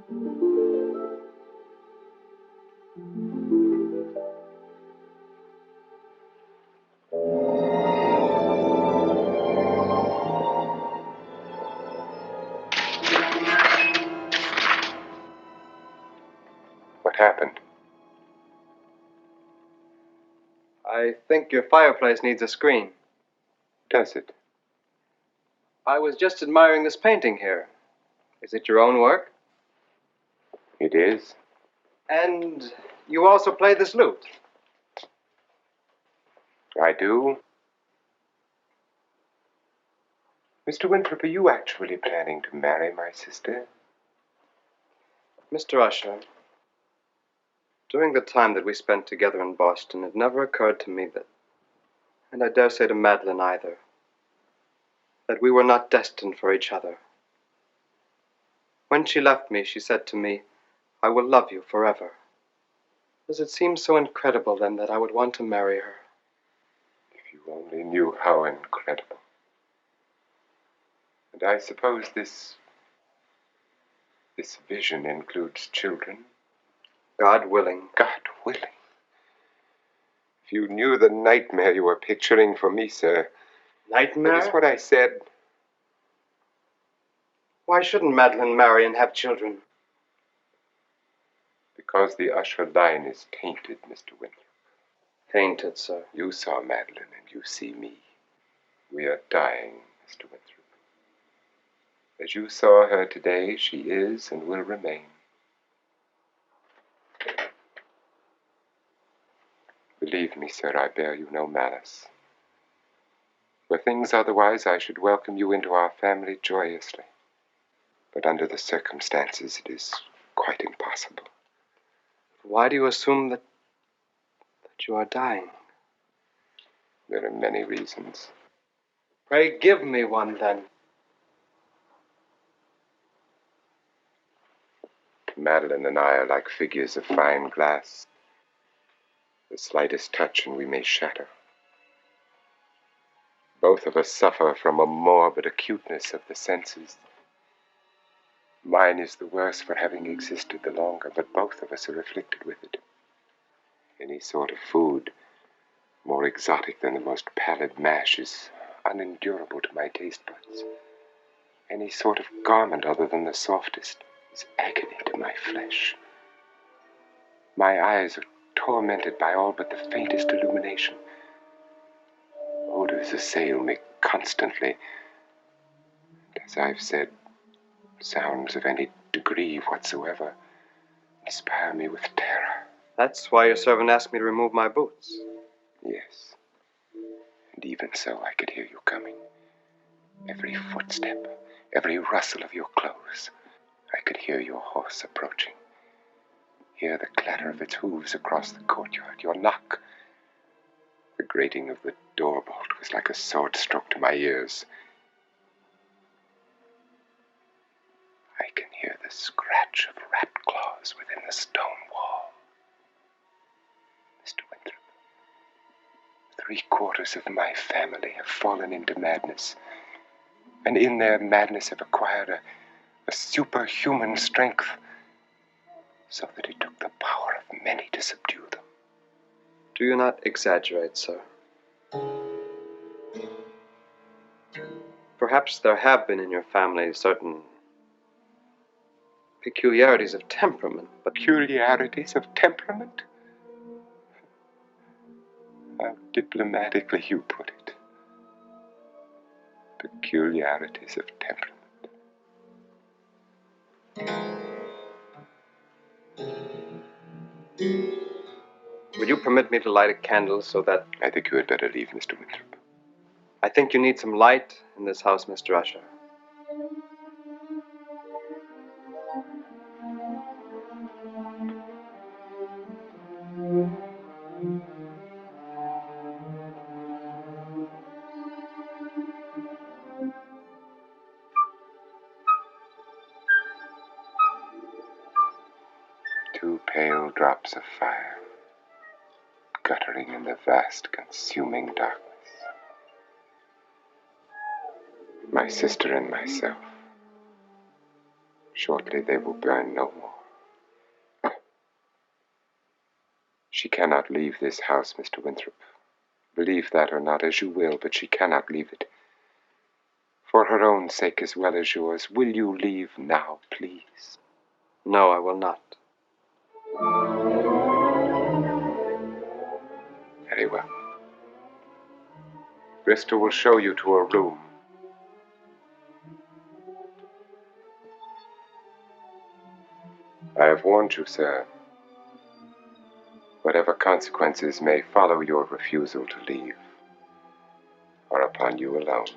What happened? I think your fireplace needs a screen. Does it? I was just admiring this painting here. Is it your own work? It is. And you also play this lute? I do. Mr. Winthrop, are you actually planning to marry my sister? Mr. Usher, during the time that we spent together in Boston, it never occurred to me that, and I dare say to Madeline either, that we were not destined for each other. When she left me, she said to me, "I will love you forever." Does it seem so incredible then that I would want to marry her? If you only knew how incredible. And I suppose this vision includes children? God willing. God willing. If you knew the nightmare you were picturing for me, sir. Nightmare? That is what I said. Why shouldn't Madeline marry and have children? Because the Usher line is tainted, Mr. Winthrop. Tainted, sir. You saw Madeline and you see me. We are dying, Mr. Winthrop. As you saw her today, she is and will remain. Believe me, sir, I bear you no malice. Were things otherwise, I should welcome you into our family joyously. But under the circumstances, it is quite impossible. Why do you assume that you are dying? There are many reasons. Pray give me one, then. Madeline and I are like figures of fine glass. The slightest touch and we may shatter. Both of us suffer from a morbid acuteness of the senses. Mine is the worse for having existed the longer, but both of us are afflicted with it. Any sort of food, more exotic than the most pallid mash, is unendurable to my taste buds. Any sort of garment other than the softest is agony to my flesh. My eyes are tormented by all but the faintest illumination. Odors assail me constantly. And as I've said, sounds of any degree whatsoever inspire me with terror. That's why your servant asked me to remove my boots. Yes. And even so, I could hear you coming. Every footstep, every rustle of your clothes. I could hear your horse approaching. Hear the clatter of its hooves across the courtyard, your knock. The grating of the door bolt was like a sword stroke to my ears. I can hear the scratch of rat claws within the stone wall. Mr. Winthrop, 3/4 of my family have fallen into madness, and in their madness have acquired a superhuman strength, so that it took the power of many to subdue them. Do you not exaggerate, sir? Perhaps there have been in your family certain peculiarities of temperament, but... Peculiarities of temperament? How diplomatically you put it. Peculiarities of temperament. Will you permit me to light a candle so that... I think you had better leave, Mr. Winthrop. I think you need some light in this house, Mr. Usher. Two pale drops of fire, guttering in the vast, consuming darkness. My sister and myself, Shortly they will burn no more. She cannot leave this house, Mr. Winthrop. Believe that or not as you will, but she cannot leave it. For her own sake as well as yours, will you leave now, please? No, I will not. Very well. Bristol will show you to a room. I have warned you, sir. Whatever consequences may follow your refusal to leave are upon you alone.